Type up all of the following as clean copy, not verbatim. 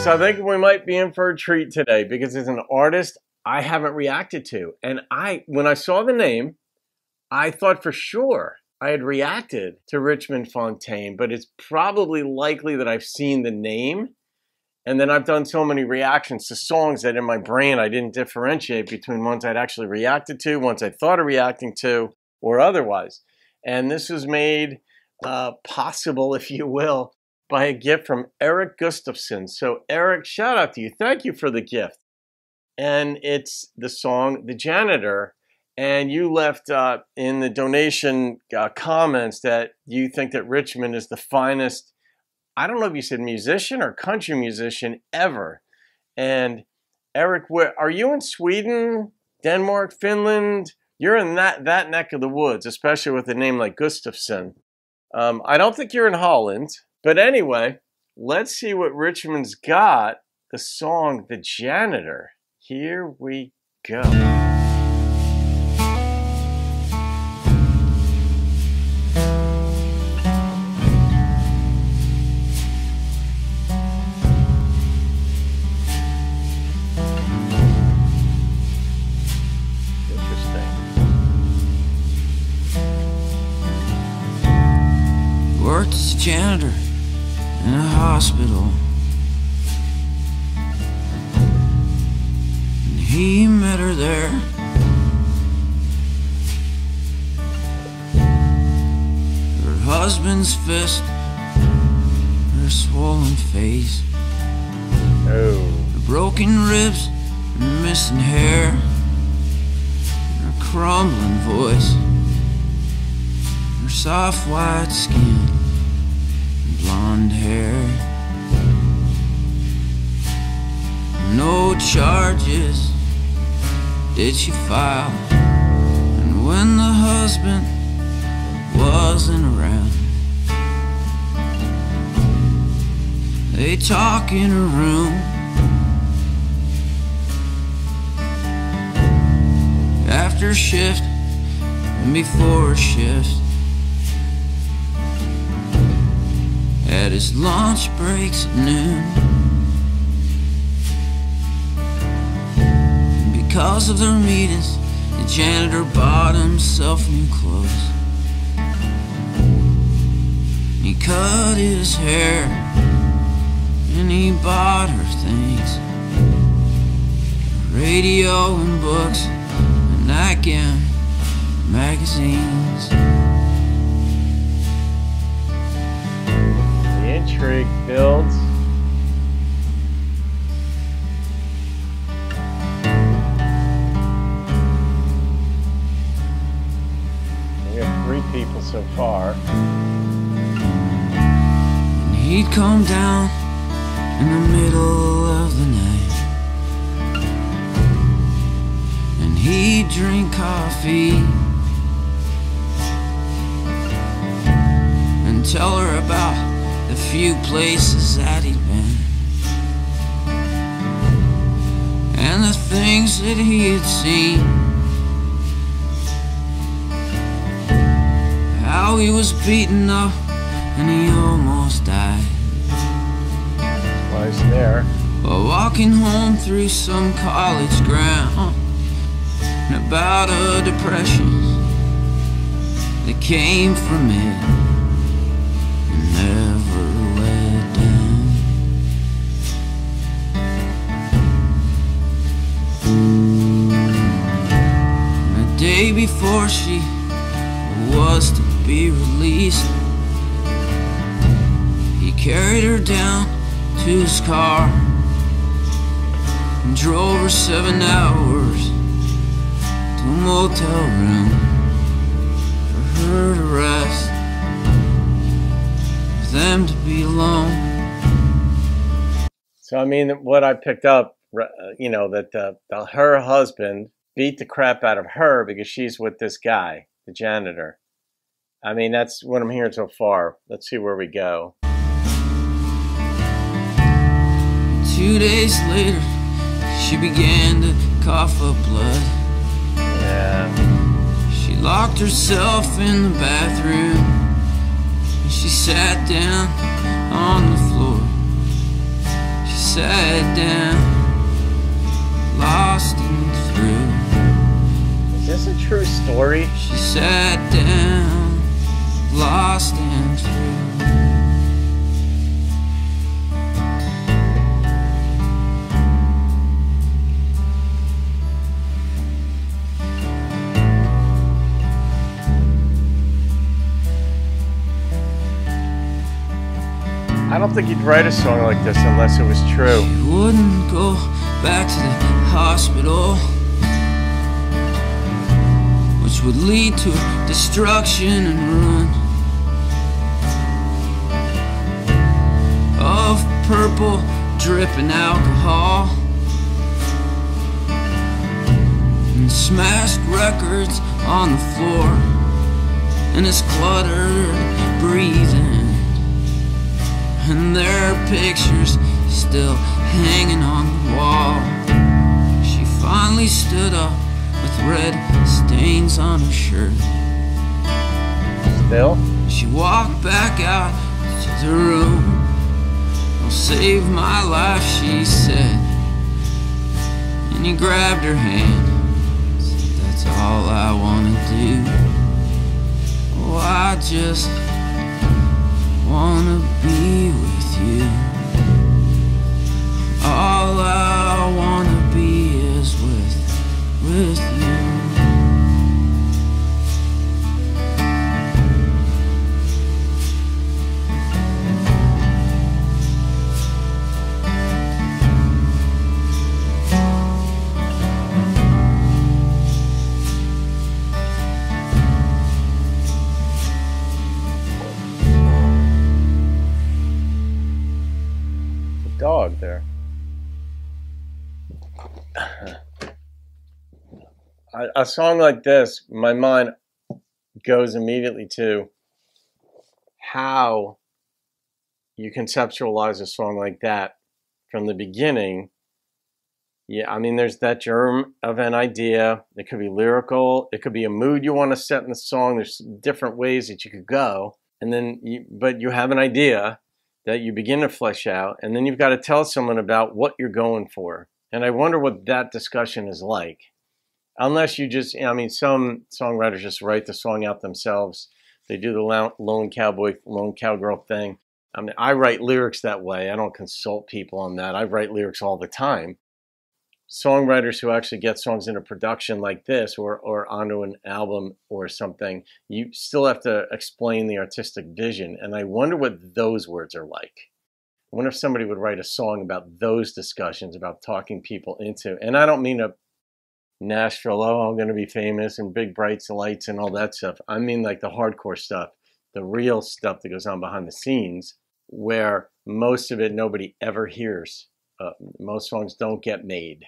I think we might be in for a treat today because it's an artist I haven't reacted to. And when I saw the name, I thought for sure I had reacted to Richmond Fontaine, but it's probably likely that I've seen the name. And then I've done so many reactions to songs that in my brain I didn't differentiate between ones I'd actually reacted to, ones I thought of reacting to, or otherwise. And this was made possible, if you will, by a gift from Eric Gustaffson. So Eric, shout out to you. Thank you for the gift. And it's the song, The Janitor. And you left in the donation comments that you think that Richmond is the finest, I don't know if you said musician or country musician ever. And Eric, where are you in Sweden, Denmark, Finland? You're in that neck of the woods, especially with a name like Gustaffson. I don't think you're in Holland. But anyway, let's see what Richmond's got. The song, The Janitor. Here we go. Interesting. Worked as a janitor in a hospital, and he met her there. Her husband's fist, her swollen face, her broken ribs, her missing hair, her crumbling voice, her soft white skin, blonde hair. No charges did she file, and when the husband wasn't around, they talk in her room. After shift and before shift, at his lunch breaks at noon. And because of their meetings, the janitor bought himself new clothes. He cut his hair and he bought her things, radio and books and nightgown magazines. Intrigue builds. We have 3 people so far. And he'd come down in the middle of the night, and he'd drink coffee and tell her about the few places that he'd been and the things that he had seen. How he was beaten up and he almost died Twice there. while walking home through some college ground, and about a depression that came from it and never let down. And the day before she was to be released, he carried her down to his car and drove her 7 hours to a motel room for her to rest, for them to be alone. So I mean, what I picked up, you know, that her husband beat the crap out of her because she's with this guy, the janitor. I mean, that's what I'm hearing so far. Let's see where we go. 2 days later, she began to cough up blood. Yeah. She locked herself in the bathroom and she sat down on the floor. She sat down, lost and through. Is this a true story? She sat down, lost and through. I don't think he'd write a song like this unless it was true. She wouldn't go back to the hospital, which would lead to destruction and ruin of purple dripping alcohol and smashed records on the floor and his cluttered breathing. And there are pictures still hanging on the wall. She finally stood up with red stains on her shirt. Still? She walked back out to the room. "I'll save my life," she said. And he grabbed her hand, said, "That's all I wanna do. Oh, I just wanna be with you. All I wanna be is with you." Dog there. A song like this, my mind goes immediately to how you conceptualize a song like that from the beginning. Yeah, I mean, there's that germ of an idea. It could be lyrical. It could be a mood you want to set in the song. There's different ways that you could go. And then, but you have an idea that you begin to flesh out, and then you've got to tell someone about what you're going for. And I wonder what that discussion is like. Unless you just, I mean, some songwriters just write the song out themselves. They do the lone cowboy, lone cowgirl thing. I mean, I write lyrics that way. I don't consult people on that. I write lyrics all the time. Songwriters who actually get songs into production like this or onto an album or something, you still have to explain the artistic vision. And I wonder what those words are like. I wonder if somebody would write a song about those discussions, about talking people into, and I don't mean a Nashville, oh, I'm going to be famous and big brights and lights and all that stuff. I mean like the hardcore stuff, the real stuff that goes on behind the scenes, where most of it nobody ever hears. Most songs don't get made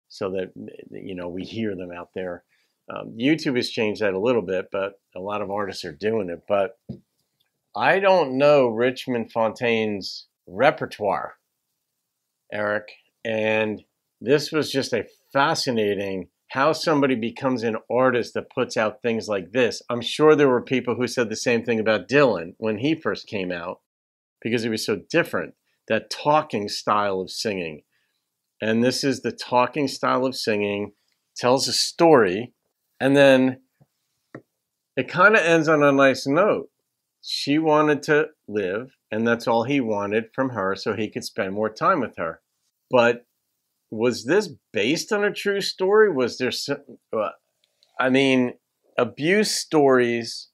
so that, you know, we hear them out there. YouTube has changed that a little bit, but a lot of artists are doing it. But I don't know Richmond Fontaine's repertoire, Eric, and this was just a fascinating how somebody becomes an artist that puts out things like this. I'm sure there were people who said the same thing about Dylan when he first came out, because he was so different, that talking style of singing. And this is the talking style of singing, tells a story, and then it kind of ends on a nice note. She wanted to live, and that's all he wanted from her, so he could spend more time with her. But was this based on a true story? Was there some, I mean, abuse stories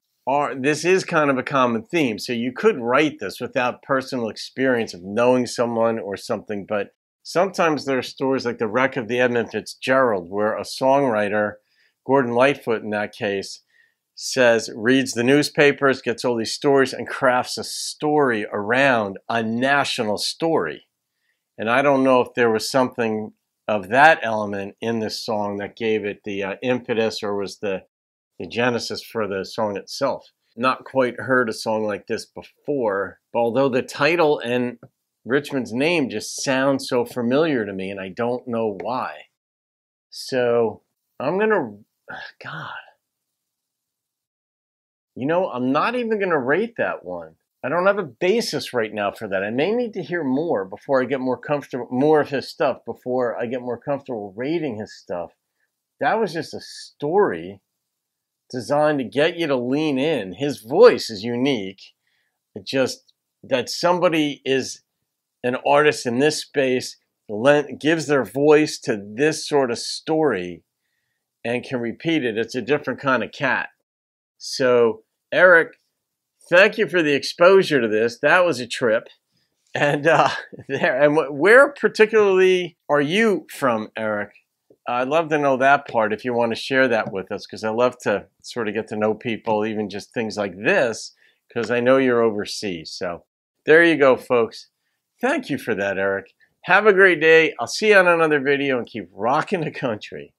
this is kind of a common theme. So you could write this without personal experience of knowing someone or something, but sometimes there are stories like the wreck of the Edmund Fitzgerald, where a songwriter, Gordon Lightfoot in that case, reads the newspapers, gets all these stories, and crafts a story around a national story. And I don't know if there was something of that element in this song that gave it the impetus or was the genesis for the song itself. Not quite heard a song like this before, although the title and Richmond's name just sound so familiar to me, and I don't know why. So I'm gonna, God, you know, I'm not even gonna rate that one. I don't have a basis right now for that. I may need to hear more before I get more comfortable, more of his stuff, before I get more comfortable rating his stuff. That was just a story designed to get you to lean in. His voice is unique. It just that somebody is an artist in this space, gives their voice to this sort of story and can repeat it. It's a different kind of cat. So, Eric, thank you for the exposure to this. That was a trip. And where particularly are you from, Eric? I'd love to know that part if you want to share that with us, because I love to sort of get to know people, even just things like this, because I know you're overseas. So there you go, folks. Thank you for that, Eric. Have a great day. I'll see you on another video and keep rocking the country.